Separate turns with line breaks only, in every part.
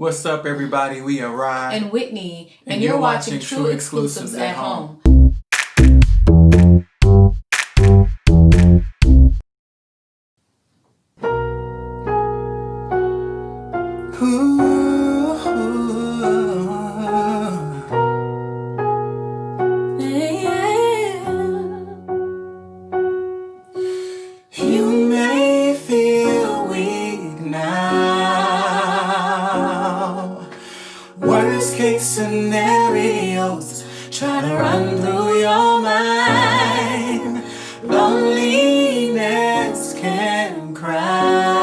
What's up, everybody? We are RAII
and Whitney, and you're watching True Exclusives at Home.
You may feel weak now. Worst case scenarios try to run through your mind. Loneliness can crowd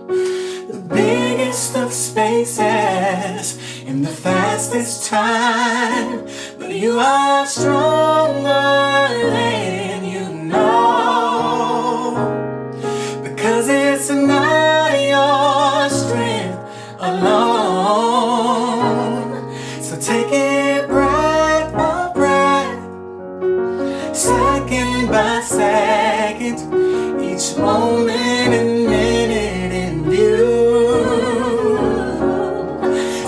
the biggest of spaces in the fastest time, but you are stronger than you know, because it's not your strength alone. So take it breath by breath, second by second, each moment and minute in view,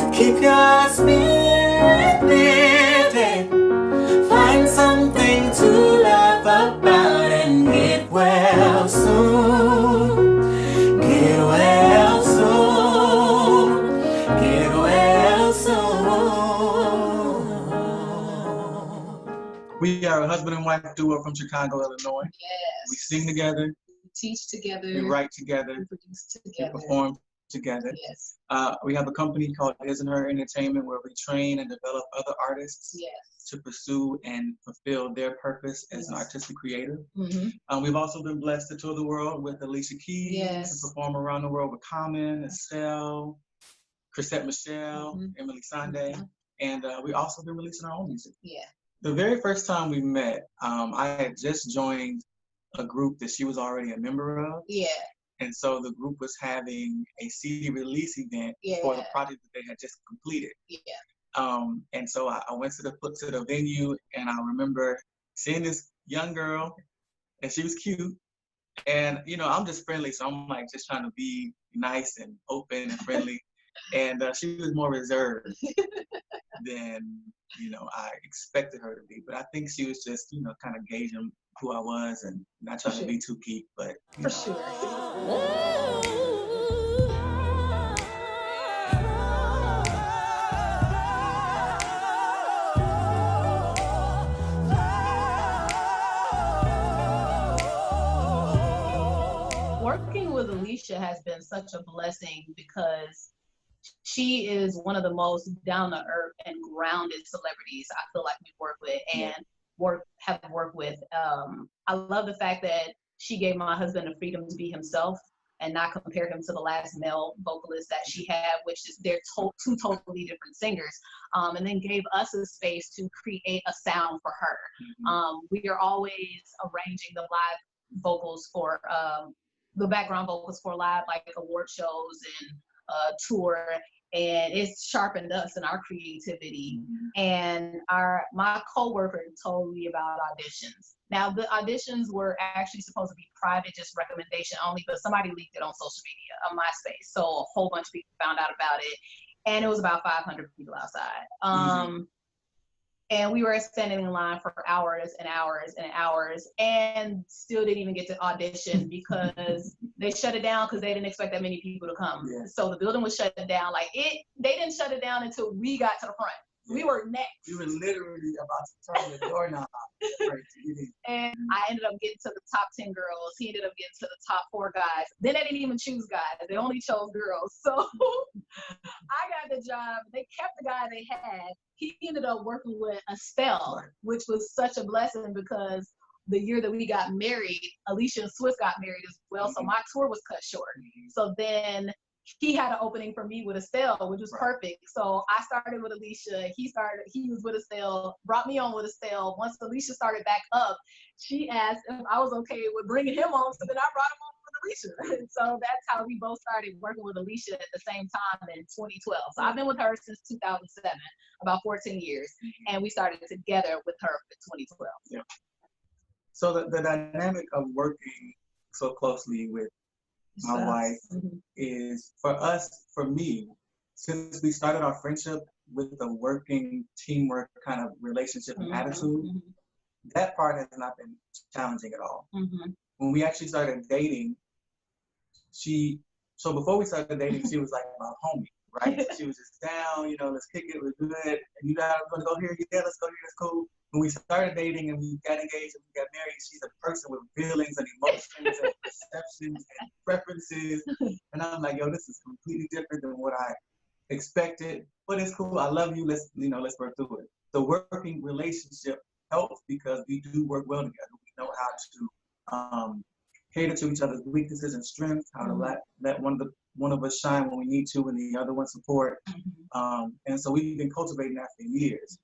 to keep your spirit lifted. Find something to laugh about and get well soon. Get well soon. Get well soon. We are a husband and wife duo from Chicago, Illinois.
Yes.
We sing together.
We teach together.
We write together.
We produce
We
together.
perform together.
Yes.
We have a company called His and Her Entertainment, where we train and develop other artists
Yes.
to pursue and fulfill their purpose as an
Yes.
artistic creator.
Mm-hmm.
We've also been blessed to tour the world with Alicia Keys,
Yes.
to perform around the world with Common, Estelle, Chrisette Michelle,
Mm-hmm.
Emily Sande, and we also been releasing our own music.
Yeah.
The very first time we met, I had just joined a group that she was already a member of.
Yeah.
And so the group was having a CD release event
Yeah.
for the project that they had just completed.
Yeah.
And so I went to the venue, and I remember seeing this young girl, and she was cute. And I'm just friendly, so I'm like just trying to be nice and open and friendly. And she was more reserved than I expected her to be. But I think she was just kind of gauging who I was and not trying to be too geek, but
For sure. Working with Alicia has been such a blessing because she is one of the most down to earth and grounded celebrities I feel like we work with and have worked with. I love the fact that she gave my husband the freedom to be himself and not compare him to the last male vocalist that she had, which is they're two totally different singers, and then gave us a space to create a sound for her. We are always arranging the live vocals for the background vocals for live like award shows and tour, and it's sharpened us in our creativity. And my coworker told me about auditions. Now the auditions were actually supposed to be private, just recommendation only, but somebody leaked it on social media, on MySpace, so a whole bunch of people found out about it, and it was about 500 people outside. And we were standing in line for hours and hours and hours and still didn't even get to audition because they shut it down because they didn't expect that many people to come. Yeah. So the building was shut down. They didn't shut it down until we got to the front. Yeah. We were next.
We were literally about to turn the doorknob.
And I ended up getting to the top 10 girls. He ended up getting to the top 4 guys. Then they didn't even choose guys. They only chose girls. So I got the job. They kept the guy they had. He ended up working with Estelle, which was such a blessing because the year that we got married, Alicia and Swiss got married as well. So my tour was cut short. So then he had an opening for me with Estelle, which was perfect. So I started with Alicia. He was with Estelle, brought me on with Estelle. Once Alicia started back up, she asked if I was okay with bringing him on. So then I brought him on with Alicia. So that's how we both started working with Alicia at the same time in 2012. So I've been with her since 2007, about 14 years. And we started together with her in 2012.
Yeah. So the dynamic of working so closely with my wife, is for me, since we started our friendship with a working teamwork kind of relationship and attitude, that part has not been challenging at all. When we actually started dating, so before we started dating, she was like my homie, right? She was just down, let's kick it, we're good. And you know, I'm gonna go here, yeah, let's go here, that's cool. When we started dating and we got engaged and we got married, she's a person with feelings and emotions and perceptions and preferences. And I'm like, yo, this is completely different than what I expected, but it's cool. I love you. Let's work through it. The working relationship helps because we do work well together. We know how to cater to each other's weaknesses and strengths, how to let one of us shine when we need to and the other one support. And so we've been cultivating that for years.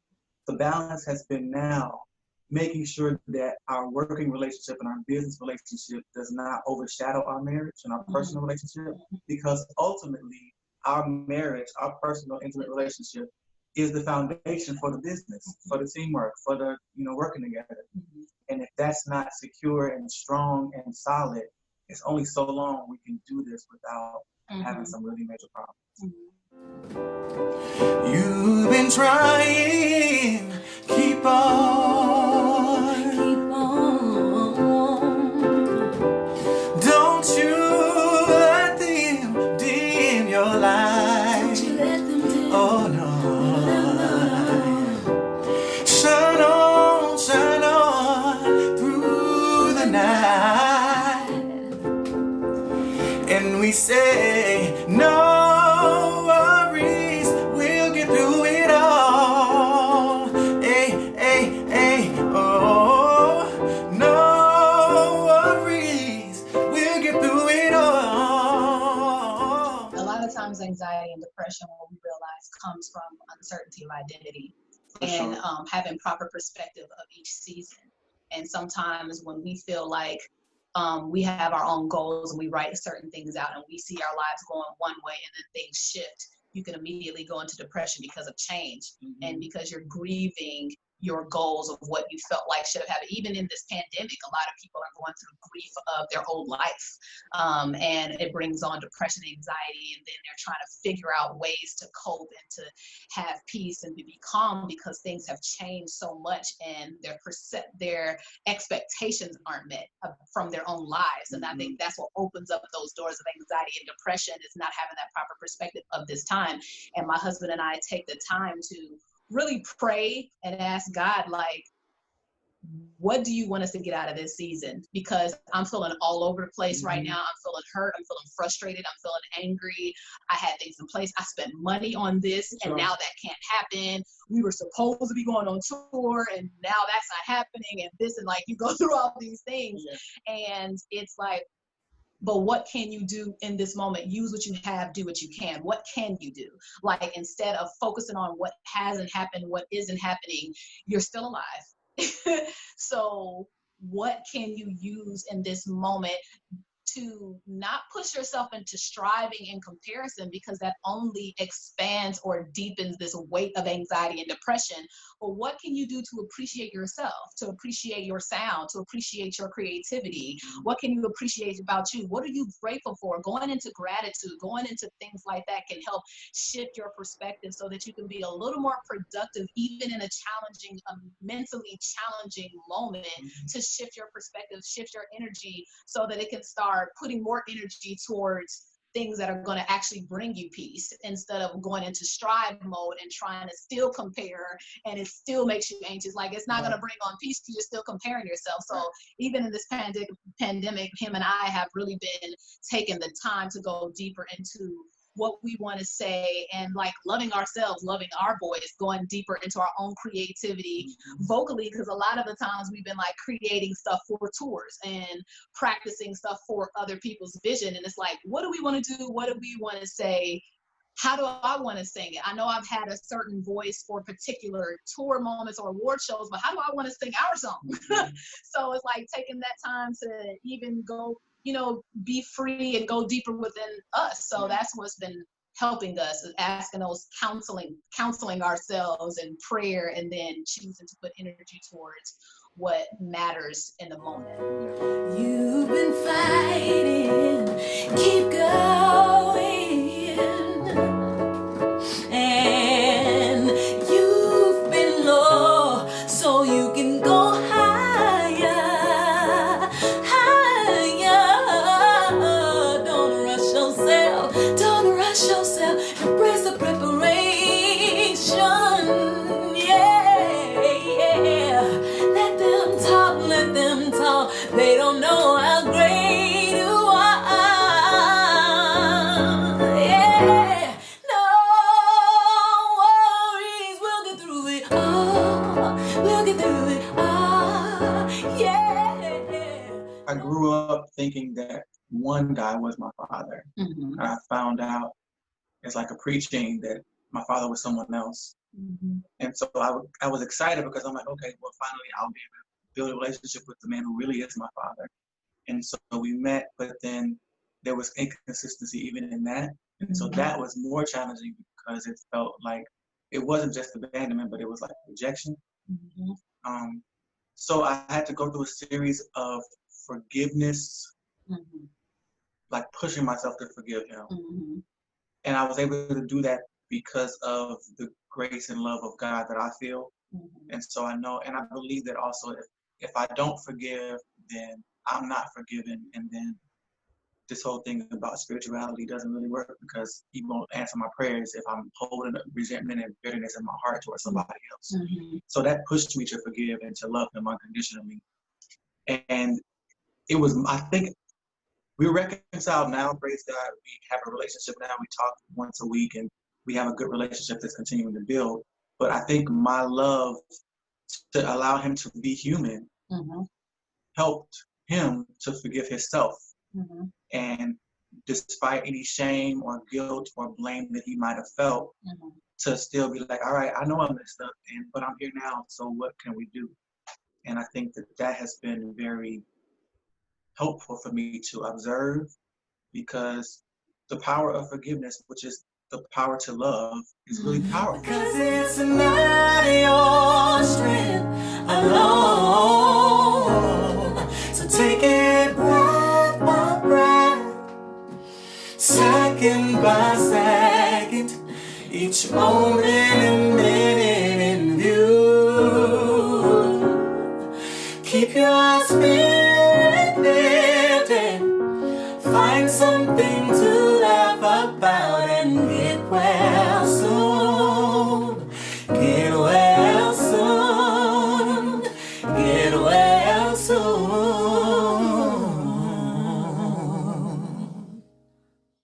The balance has been now making sure that our working relationship and our business relationship does not overshadow our marriage and our personal relationship, because ultimately our marriage, our personal intimate relationship is the foundation for the business, for the teamwork, for the working together. And if that's not secure and strong and solid, it's only so long we can do this without having some really major problems.
You've been trying, keep on. Don't you let them dim your light. Oh no. Shine on through the night. And we say no.
Anxiety and depression, what we realize, comes from uncertainty of identity and having proper perspective of each season. And sometimes when we feel like we have our own goals and we write certain things out and we see our lives going one way and then things shift, you can immediately go into depression because of change and because you're grieving your goals of what you felt like should have happened. Even in this pandemic, a lot of people are going through grief of their old life. And it brings on depression, anxiety, and then they're trying to figure out ways to cope and to have peace and to be calm because things have changed so much and their expectations aren't met from their own lives. And I think that's what opens up those doors of anxiety and depression, is not having that proper perspective of this time. And my husband and I take the time to really pray and ask God, like, what do you want us to get out of this season? Because I'm feeling all over the place right now. I'm feeling hurt. I'm feeling frustrated. I'm feeling angry. I had things in place. I spent money on this and now that can't happen. We were supposed to be going on tour and now that's not happening, and this, and like you go through all these things and it's like, but what can you do in this moment? Use what you have, do what you can. What can you do? Like, instead of focusing on what hasn't happened, what isn't happening, you're still alive. So what can you use in this moment to not push yourself into striving and comparison, because that only expands or deepens this weight of anxiety and depression? But what can you do to appreciate yourself, to appreciate your sound, to appreciate your creativity? What can you appreciate about you? What are you grateful for? Going into gratitude, going into things like that can help shift your perspective so that you can be a little more productive, even in a challenging, mentally challenging moment, to shift your perspective, shift your energy so that it can start putting more energy towards things that are going to actually bring you peace, instead of going into strive mode and trying to still compare, and it still makes you anxious. Like, it's not going to bring on peace because you're still comparing yourself. So even in this pandemic, him and I have really been taking the time to go deeper into what we want to say, and like loving ourselves, loving our voice, going deeper into our own creativity vocally, because a lot of the times we've been like creating stuff for tours and practicing stuff for other people's vision, and it's like, what do we want to do? What do we want to say? How do I want to sing it? I know I've had a certain voice for particular tour moments or award shows, but how do I want to sing our song? So it's like taking that time to even go, be free and go deeper within us. So that's what's been helping us, is asking those counseling ourselves in prayer, and then choosing to put energy towards what matters in the moment.
You've been fighting, keep going, and you've been low, so you can go higher, higher. Don't rush yourself, don't rush yourself. Embrace the preparation, yeah, yeah. Let them talk. They don't know how great you are. Yeah. No worries. We'll get through it all. We'll get through it all. Yeah.
I grew up thinking that one guy was my father.
Mm-hmm.
I found out it's like a preaching that my father was someone else.
Mm-hmm.
And so I was excited because I'm like, okay, well, finally I'll be able to build a relationship with the man who really is my father. And so we met, but then there was inconsistency even in that. And so that was more challenging because it felt like it wasn't just abandonment, but it was like rejection.
Mm-hmm.
So I had to go through a series of forgiveness,
Mm-hmm.
like pushing myself to forgive him.
Mm-hmm.
And I was able to do that because of the grace and love of God that I feel.
Mm-hmm.
And so I know, and I believe that also if I don't forgive, then I'm not forgiven. And then this whole thing about spirituality doesn't really work because he won't answer my prayers if I'm holding resentment and bitterness in my heart towards somebody else.
Mm-hmm.
So that pushed me to forgive and to love him unconditionally. And it was, I think, we're reconciled now, praise God. We have a relationship now. We talk once a week and we have a good relationship that's continuing to build. But I think my love to allow him to be human
Mm-hmm.
helped him to forgive himself.
Mm-hmm.
And despite any shame or guilt or blame that he might have felt,
Mm-hmm.
to still be like, all right, I know I messed up, but I'm here now, so what can we do? And I think that has been very helpful for me to observe, because the power of forgiveness, which is the power to love, is really powerful.
Cause it's not your strength alone. So take it breath by breath, second by second, each moment and